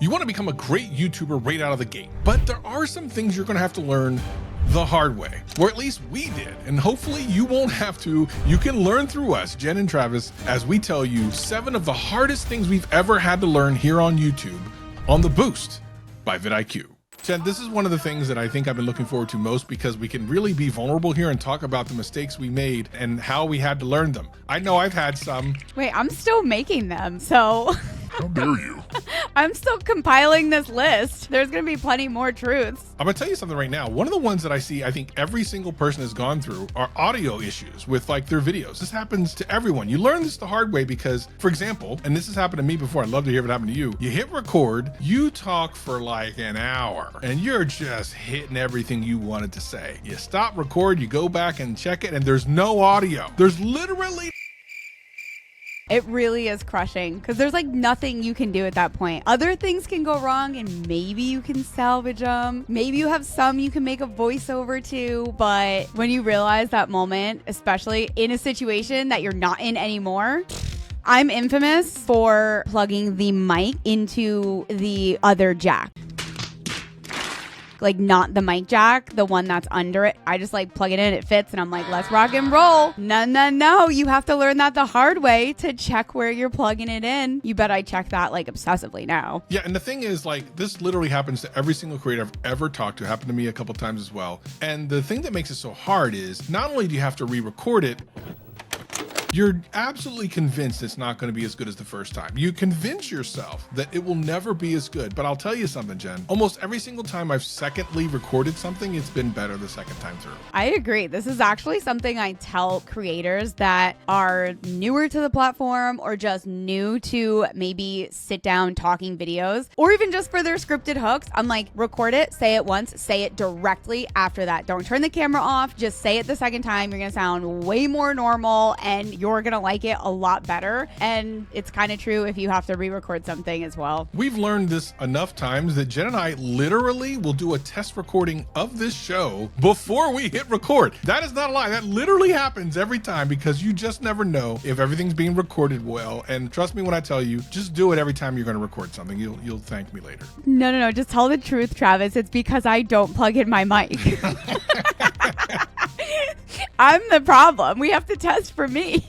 You want to become a great YouTuber right out of the gate, but there are some things you're going to have to learn the hard way, or at least we did, and hopefully you won't have to. You can learn through us, Jen and Travis, as we tell you 7 of the hardest things we've ever had to learn here on YouTube on The Boost by vidIQ. Jen, this is one of the things that I think I've been looking forward to most because we can really be vulnerable here and talk about the mistakes we made and how we had to learn them. I know I've had some. Wait, I'm still making them, so... How dare you? I'm still compiling this list. There's going to be plenty more truths. I'm going to tell you something right now. One of the ones that I see, I think every single person has gone through are audio issues with like their videos. This happens to everyone. You learn this the hard way because, for example, and this has happened to me before, I'd love to hear if it happened to you. You hit record, you talk for like an hour and you're just hitting everything you wanted to say. You stop record, you go back and check it and there's no audio. There's literally... It really is crushing because there's like nothing you can do at that point. Other things can go wrong and maybe you can salvage them. Maybe you have some you can make a voiceover to, but when you realize that moment, especially in a situation that you're not in anymore, I'm infamous for plugging the mic into the other jack. Like not the mic jack, the one that's under it. I just like plug it in, it fits, and I'm like, let's rock and roll. No. You have to learn that the hard way to check where you're plugging it in. You bet I check that like obsessively now. Yeah, and the thing is, like, this literally happens to every single creator I've ever talked to. It happened to me a couple times as well. And the thing that makes it so hard is not only do you have to re-record it, you're absolutely convinced it's not going to be as good as the first time. You convince yourself that it will never be as good. But I'll tell you something, Jen. Almost every single time I've secondly recorded something, it's been better the second time through. I agree. This is actually something I tell creators that are newer to the platform or just new to maybe sit down talking videos or even just for their scripted hooks. I'm like, record it, say it once, say it directly after that. Don't turn the camera off. Just say it the second time. You're going to sound way more normal and you're going to like it a lot better. And it's kind of true if you have to re-record something as well. We've learned this enough times that Jen and I literally will do a test recording of this show before we hit record. That is not a lie. That literally happens every time because you just never know if everything's being recorded well. And trust me when I tell you, just do it every time you're going to record something. You'll thank me later. No. Just tell the truth, Travis. It's because I don't plug in my mic. I'm the problem. We have to test for me.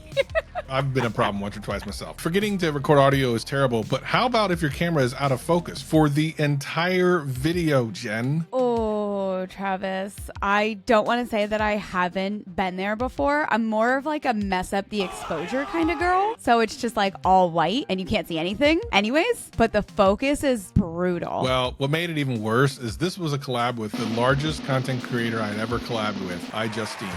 I've been a problem once or twice myself. Forgetting to record audio is terrible, but how about if your camera is out of focus for the entire video, Jen? Oh, Travis, I don't want to say that I haven't been there before. I'm more of like a mess up the exposure kind of girl. So it's just like all white and you can't see anything anyways, but the focus is brutal. Well, what made it even worse is this was a collab with the largest content creator I'd ever collabed with, Justine.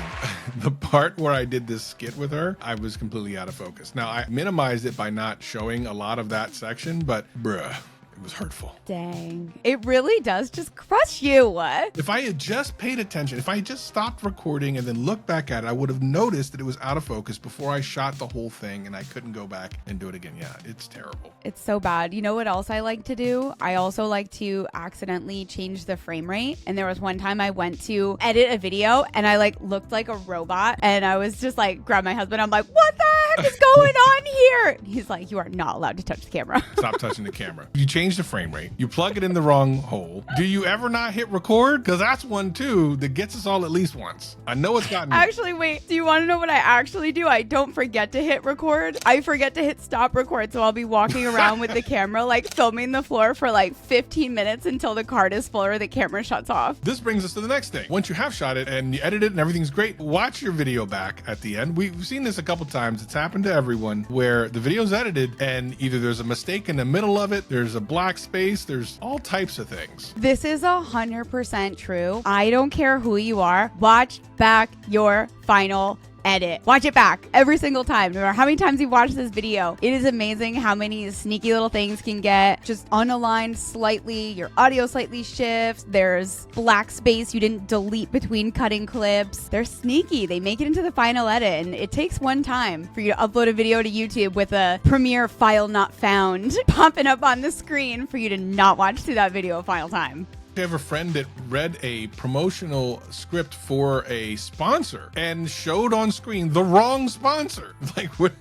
The part where I did this skit with her, I was completely out of focus. Now, I minimized it by not showing a lot of that section, but bruh, it was hurtful. Dang. It really does just crush you. What? If I had just paid attention, if I had just stopped recording and then looked back at it, I would have noticed that it was out of focus before I shot the whole thing and I couldn't go back and do it again. Yeah, it's terrible. It's so bad. You know what else I like to do? I also like to accidentally change the frame rate. And there was one time I went to edit a video and I like looked like a robot and I was just like, grab my husband. I'm like, what the heck is going on here? He's like, you are not allowed to touch the camera. Stop touching the camera. You change the frame rate. You plug it in the wrong hole. Do you ever not hit record? Because that's one too that gets us all at least once. I know it's gotten me. Actually, wait. Do you want to know what I actually do? I don't forget to hit record. I forget to hit stop record. So I'll be walking around with the camera, like filming the floor for like 15 minutes until the card is full or the camera shuts off. This brings us to the next thing. Once you have shot it and you edit it and everything's great, watch your video back at the end. We've seen this a couple times. It's happened to everyone where the video's edited and either there's a mistake in the middle of it, there's a black space, there's all types of things. This is 100% true. I don't care who you are. Watch back your final edit. Watch it back every single time. No matter how many times you watch this video, it is amazing how many sneaky little things can get just unaligned slightly. Your audio slightly shifts. There's black space you didn't delete between cutting clips. They're sneaky. They make it into the final edit, and it takes one time for you to upload a video to YouTube with a Premiere file not found popping up on the screen for you to not watch through that video a final time. I have a friend that read a promotional script for a sponsor and showed on screen the wrong sponsor. Like, what?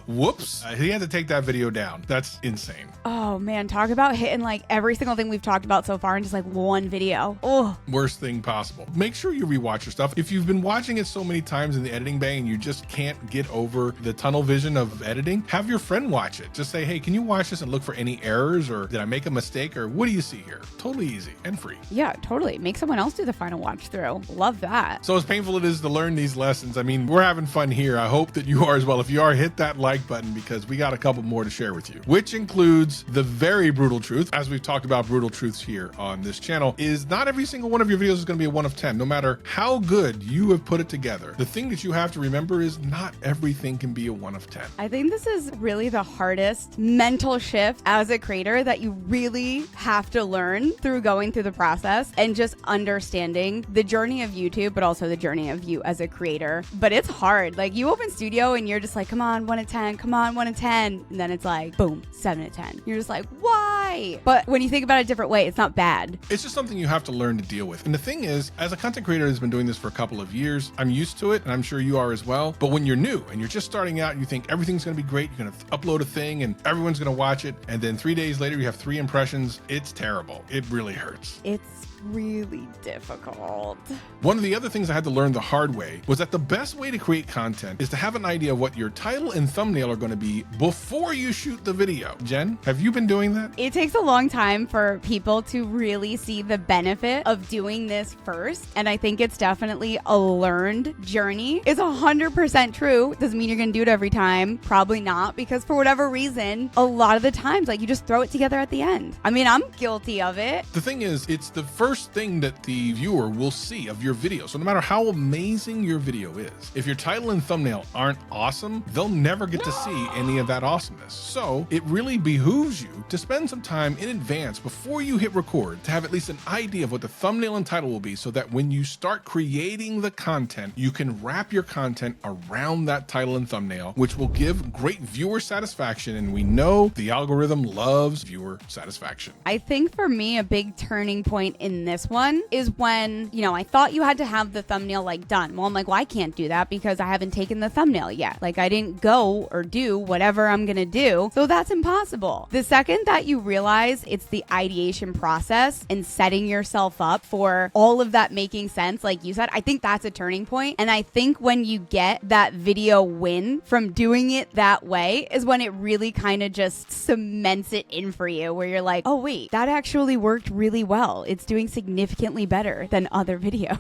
Whoops. He had to take that video down. That's insane. Oh man, talk about hitting like every single thing we've talked about so far in just like one video. Oh, worst thing possible. Make sure you rewatch your stuff. If you've been watching it so many times in the editing bay and you just can't get over the tunnel vision of editing, have your friend watch it. Just say, hey, can you watch this and look for any errors, or did I make a mistake, or what do you see here? Totally easy and free. Yeah, totally. Make someone else do the final watch through. Love that. So as painful it is to learn these lessons, I mean, we're having fun here. I hope that you are as well. If you are, hit that like button, because we got a couple more to share with you, which includes the very brutal truth. As we've talked about brutal truths here on this channel, is not every single one of your videos is going to be a 1 of 10, no matter how good you have put it together. The thing that you have to remember is not everything can be a 1 of 10. I think this is really the hardest mental shift as a creator that you really have to learn through going through the process and just understanding the journey of YouTube, but also the journey of you as a creator. But it's hard. Like, you open Studio and you're just like, come on, 1 of 10, come on, 1 of 10. And then it's like, boom, 7 of 10. You're just like, why? But when you think about it a different way, it's not bad. It's just something you have to learn to deal with. And the thing is, as a content creator that's been doing this for a couple of years, I'm used to it, and I'm sure you are as well. But when you're new and you're just starting out and you think everything's going to be great, you're going to upload a thing and everyone's going to watch it, and then 3 days later you have 3 impressions, it's terrible. It really hurts. It's really difficult. One of the other things I had to learn the hard way was that the best way to create content is to have an idea of what your title and thumbnail are going to be before you shoot the video. Jen, have you been doing that? It takes a long time for people to really see the benefit of doing this first. And I think it's definitely a learned journey. It's 100% true. Doesn't mean you're going to do it every time. Probably not, because for whatever reason, a lot of the times, like, you just throw it together at the end. I mean, I'm guilty of it. The thing is, it's the first thing that the viewer will see of your video. So no matter how amazing your video is, if your title and thumbnail aren't awesome, they'll never get to see any of that awesomeness. So it really behooves you to spend some time in advance before you hit record to have at least an idea of what the thumbnail and title will be, so that when you start creating the content, you can wrap your content around that title and thumbnail, which will give great viewer satisfaction. And we know the algorithm loves viewer satisfaction. I think for me, a big turning point in this one is when, I thought you had to have the thumbnail like done. Well, I'm like, well, I can't do that because I haven't taken the thumbnail yet. Like, I didn't go or do whatever I'm going to do. So that's impossible. The second that you realize it's the ideation process and setting yourself up for all of that making sense, like you said, I think that's a turning point. And I think when you get that video win from doing it that way is when it really kind of just cements it in for you, where you're like, oh wait, that actually worked really well. It's doing significantly better than other videos.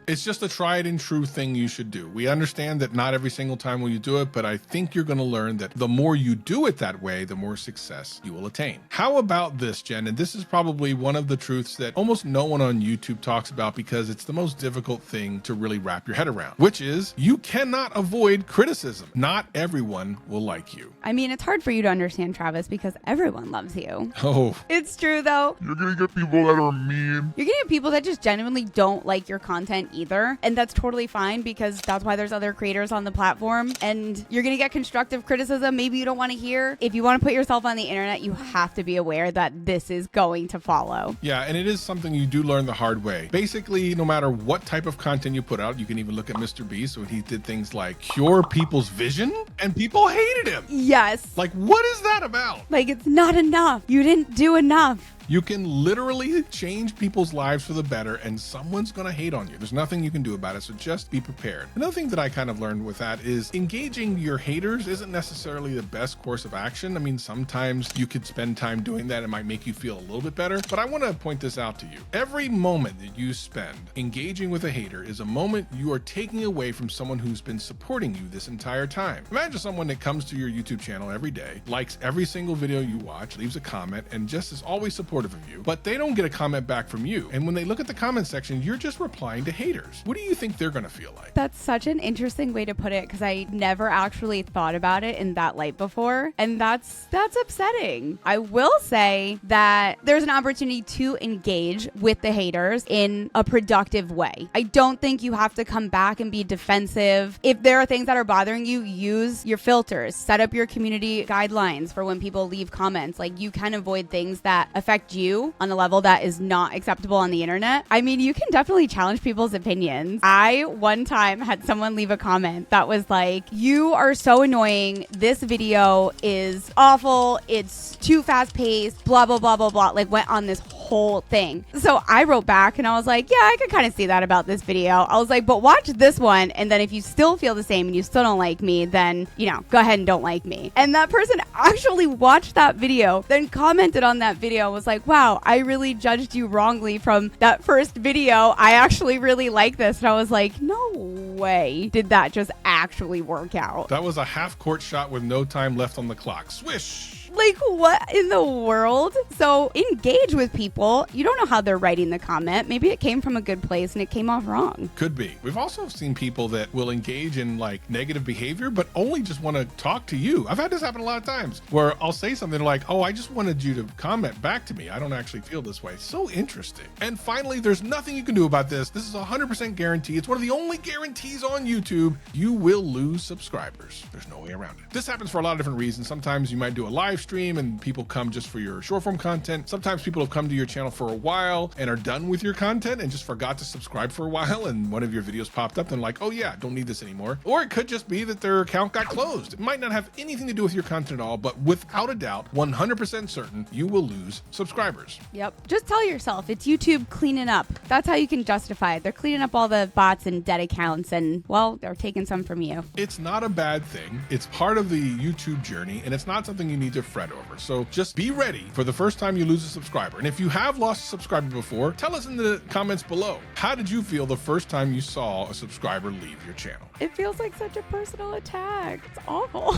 It's just a tried and true thing you should do. We understand that not every single time will you do it, but I think you're going to learn that the more you do it that way, the more success you will attain. How about this, Jen? And this is probably one of the truths that almost no one on YouTube talks about, because it's the most difficult thing to really wrap your head around, which is you cannot avoid criticism. Not everyone will like you. I mean, it's hard for you to understand, Travis, because everyone loves you. Oh. It's true, though. You're gonna get people that are mean. You're gonna get people that just genuinely don't like your content either. And that's totally fine, because that's why there's other creators on the platform. And you're gonna get constructive criticism maybe you don't want to hear. If you want to put yourself on the internet, you have to be aware that this is going to follow. Yeah, and it is something you do learn the hard way. Basically, no matter what type of content you put out, you can even look at Mr. Beast when he did things like cure people's vision, and people hated him. Yes. Like, what is that about? Like, it's not enough. You didn't do enough. You can literally change people's lives for the better, and someone's going to hate on you. There's nothing you can do about it, so just be prepared. Another thing that I kind of learned with that is engaging your haters isn't necessarily the best course of action. I mean, sometimes you could spend time doing that. It might make you feel a little bit better, but I want to point this out to you. Every moment that you spend engaging with a hater is a moment you are taking away from someone who's been supporting you this entire time. Imagine someone that comes to your YouTube channel every day, likes every single video you watch, leaves a comment, and just is always supportive of you, but they don't get a comment back from you. And when they look at the comment section, you're just replying to haters. What do you think they're going to feel like? That's such an interesting way to put it, because I never actually thought about it in that light before. And that's upsetting. I will say that there's an opportunity to engage with the haters in a productive way. I don't think you have to come back and be defensive. If there are things that are bothering you, use your filters, set up your community guidelines for when people leave comments. Like, you can avoid things that affect affect you on a level that is not acceptable on the internet, I mean, you can definitely challenge people's opinions. I one time had someone leave a comment that was like, you are so annoying. This video is awful. It's too fast paced, blah, blah, blah, blah, blah. Like went on this whole thing. So I wrote back and I was like, yeah, I could kind of see that about this video. I was like, but watch this one. And then if you still feel the same and you still don't like me, then, you know, go ahead and don't like me. And that person actually watched that video, then commented on that video, was like, wow, I really judged you wrongly from that first video. I actually really like this. And I was like, no way did that just actually work out. That was a half-court shot with no time left on the clock. Swish! Like, what in the world? So engage with people. You don't know how they're writing the comment. Maybe it came from a good place and it came off wrong. Could be. We've also seen people that will engage in like negative behavior, but only just want to talk to you. I've had this happen a lot of times where I'll say something like, oh, I just wanted you to comment back to me. I don't actually feel this way. So interesting. And finally, there's nothing you can do about this. This is 100% guarantee. It's one of the only guarantees on YouTube. You will lose subscribers. There's no way around it. This happens for a lot of different reasons. Sometimes you might do a live stream and people come just for your short form content. Sometimes people have come to your channel for a while and are done with your content and just forgot to subscribe for a while, and one of your videos popped up and like, oh yeah, don't need this anymore. Or it could just be that their account got closed. It might not have anything to do with your content at all, but without a doubt, 100% certain, you will lose subscribers. Yep. Just tell yourself it's YouTube cleaning up. That's how you can justify it. They're cleaning up all the bots and dead accounts and, well, they're taking some from you. It's not a bad thing. It's part of the YouTube journey, and it's not something you need to fret over. So just be ready for the first time you lose a subscriber. And if you have lost a subscriber before, tell us in the comments below. How did you feel the first time you saw a subscriber leave your channel? It feels like such a personal attack. It's awful.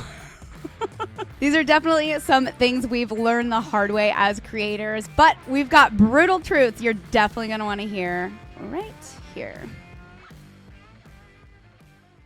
These are definitely some things we've learned the hard way as creators, but we've got brutal truths you're definitely going to want to hear right here.